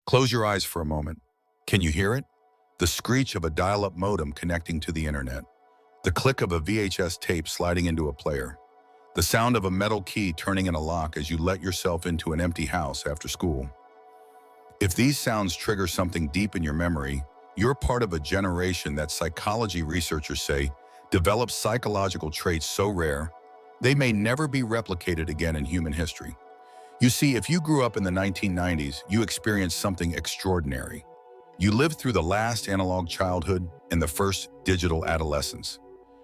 Close your eyes for a moment. Can you hear it? The screech of a dial-up modem connecting to the internet. The click of a VHS tape sliding into a player. The sound of a metal key turning in a lock as you let yourself into an empty house after school. If these sounds trigger something deep in your memory, you're part of a generation that psychology researchers say develops psychological traits so rare, they may never be replicated again in human history. You see, if you grew up in the 1990s, you experienced something extraordinary. You lived through the last analog childhood and the first digital adolescence.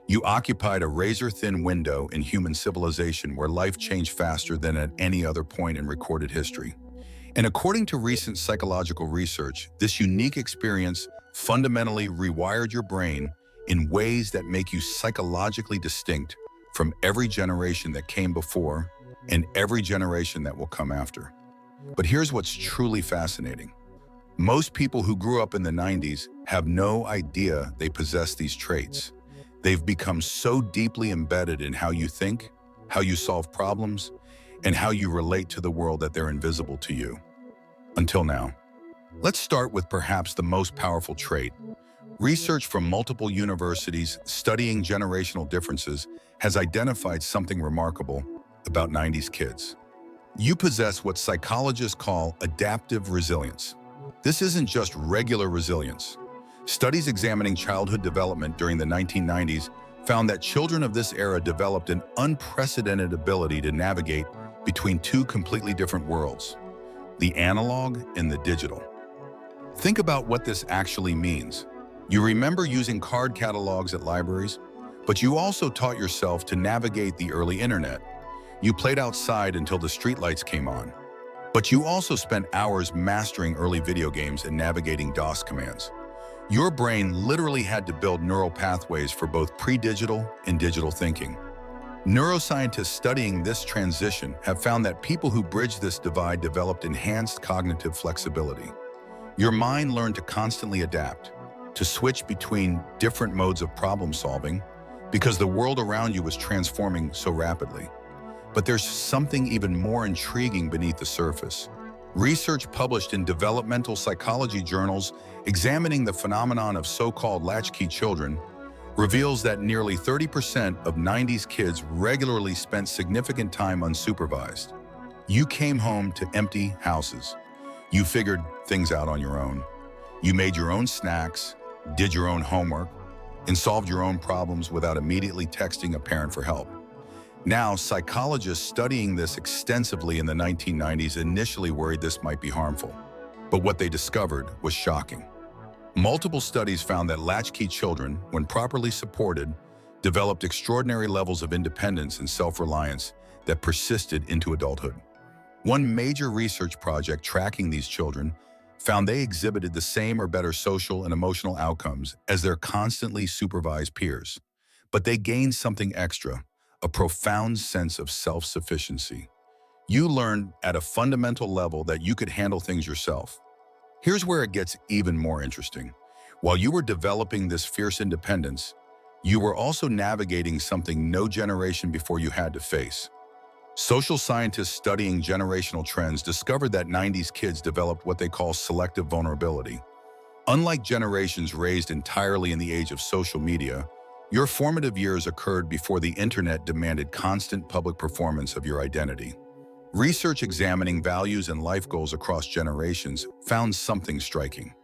You occupied a razor-thin window in human civilization where life changed faster than at any other point in recorded history. And according to recent psychological research, this unique experience fundamentally rewired your brain in ways that make you psychologically distinct from every generation that came before and every generation that will come after. But here's what's truly fascinating. Most people who grew up in the 90s have no idea they possess these traits. They've become so deeply embedded in how you think, how you solve problems, and how you relate to the world that they're invisible to you. Until now. Let's start with perhaps the most powerful trait. Research from multiple universities studying generational differences has identified something remarkable about 90s kids. You possess what psychologists call adaptive resilience. This isn't just regular resilience. Studies examining childhood development during the 1990s found that children of this era developed an unprecedented ability to navigate between two completely different worlds, the analog and the digital. Think about what this actually means. You remember using card catalogs at libraries, but you also taught yourself to navigate the early internet. You played outside until the streetlights came on. But you also spent hours mastering early video games and navigating DOS commands. Your brain literally had to build neural pathways for both pre-digital and digital thinking. Neuroscientists studying this transition have found that people who bridge this divide developed enhanced cognitive flexibility. Your mind learned to constantly adapt, to switch between different modes of problem solving, because the world around you was transforming so rapidly. But there's something even more intriguing beneath the surface. Research published in developmental psychology journals examining the phenomenon of so-called latchkey children reveals that nearly 30% of 90s kids regularly spent significant time unsupervised. You came home to empty houses. You figured things out on your own. You made your own snacks, did your own homework, and solved your own problems without immediately texting a parent for help. Now, psychologists studying this extensively in the 1990s initially worried this might be harmful. But what they discovered was shocking. Multiple studies found that latchkey children, when properly supported, developed extraordinary levels of independence and self-reliance that persisted into adulthood. One major research project tracking these children found they exhibited the same or better social and emotional outcomes as their constantly supervised peers. But they gained something extra, a profound sense of self-sufficiency. You learned at a fundamental level that you could handle things yourself. Here's where it gets even more interesting. While you were developing this fierce independence, you were also navigating something no generation before you had to face. Social scientists studying generational trends discovered that 90s kids developed what they call selective vulnerability. Unlike generations raised entirely in the age of social media, your formative years occurred before the internet demanded constant public performance of your identity. Research examining values and life goals across generations found something striking.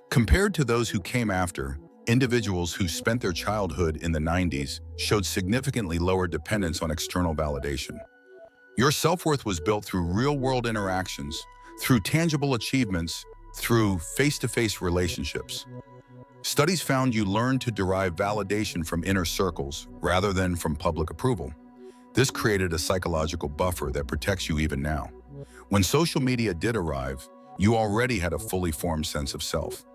Compared to those who came after, individuals who spent their childhood in the 90s showed significantly lower dependence on external validation. Your self-worth was built through real-world interactions, through tangible achievements, through face-to-face relationships. Studies found you learned to derive validation from inner circles rather than from public approval. This created a psychological buffer that protects you even now. When social media did arrive, you already had a fully formed sense of self.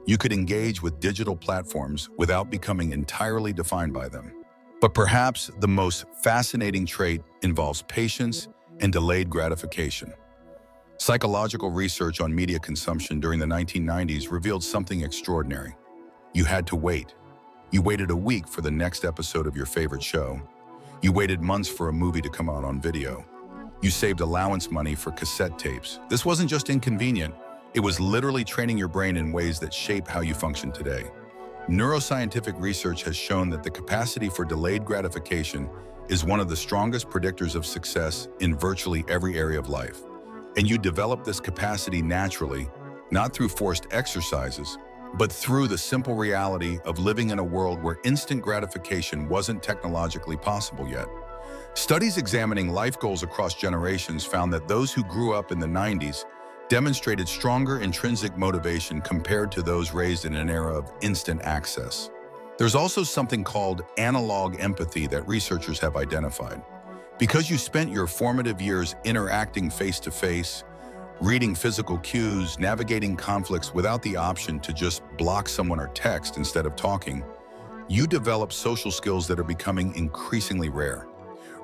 You could engage with digital platforms without becoming entirely defined by them. But perhaps the most fascinating trait involves patience and delayed gratification. Psychological research on media consumption during the 1990s revealed something extraordinary. You had to wait. You waited a week for the next episode of your favorite show. You waited months for a movie to come out on video. You saved allowance money for cassette tapes. This wasn't just inconvenient, It was literally training your brain in ways that shape how you function today. Neuroscientific research has shown that the capacity for delayed gratification is one of the strongest predictors of success in virtually every area of life. And you develop this capacity naturally, not through forced exercises, but through the simple reality of living in a world where instant gratification wasn't technologically possible yet. Studies examining life goals across generations found that those who grew up in the 90s demonstrated stronger intrinsic motivation compared to those raised in an era of instant access. There's also something called analog empathy that researchers have identified. Because you spent your formative years interacting face-to-face, reading physical cues, navigating conflicts without the option to just block someone or text instead of talking, you develop social skills that are becoming increasingly rare.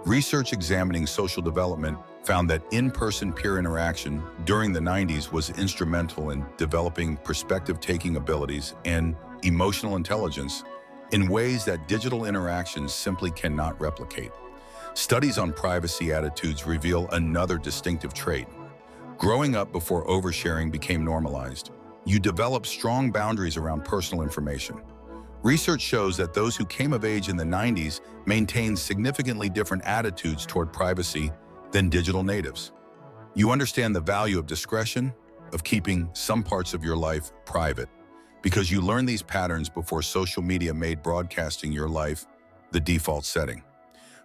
Research examining social development found that in-person peer interaction during the 90s was instrumental in developing perspective-taking abilities and emotional intelligence in ways that digital interactions simply cannot replicate. Studies on privacy attitudes reveal another distinctive trait. Growing up before oversharing became normalized, you develop strong boundaries around personal information. Research shows that those who came of age in the 90s maintained significantly different attitudes toward privacy than digital natives. You understand the value of discretion, of keeping some parts of your life private, because you learned these patterns before social media made broadcasting your life the default setting.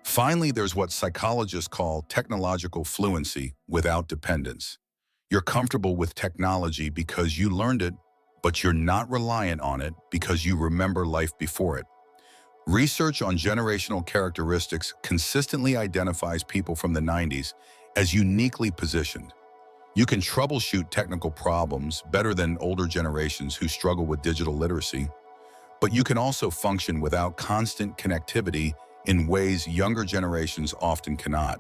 Finally, there's what psychologists call technological fluency without dependence. You're comfortable with technology because you learned it, but you're not reliant on it because you remember life before it. Research on generational characteristics consistently identifies people from the 90s as uniquely positioned. You can troubleshoot technical problems better than older generations who struggle with digital literacy, but you can also function without constant connectivity in ways younger generations often cannot.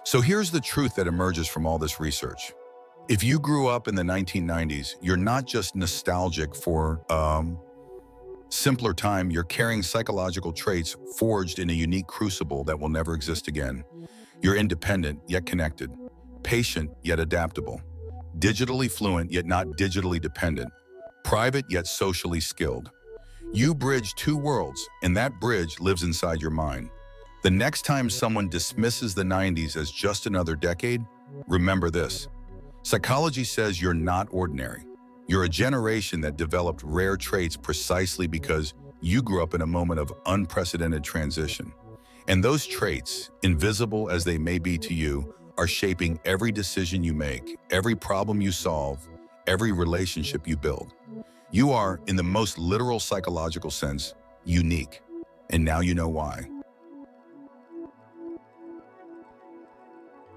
So here's the truth that emerges from all this research. If you grew up in the 1990s, you're not just nostalgic for simpler time, you're carrying psychological traits forged in a unique crucible that will never exist again. You're independent, yet connected, patient, yet adaptable, digitally fluent, yet not digitally dependent, private, yet socially skilled. You bridge two worlds, and that bridge lives inside your mind. The next time someone dismisses the 90s as just another decade, remember this. Psychology says you're not ordinary. You're a generation that developed rare traits precisely because you grew up in a moment of unprecedented transition. And those traits, invisible as they may be to you, are shaping every decision you make, every problem you solve, every relationship you build. You are, in the most literal psychological sense, unique. And now you know why.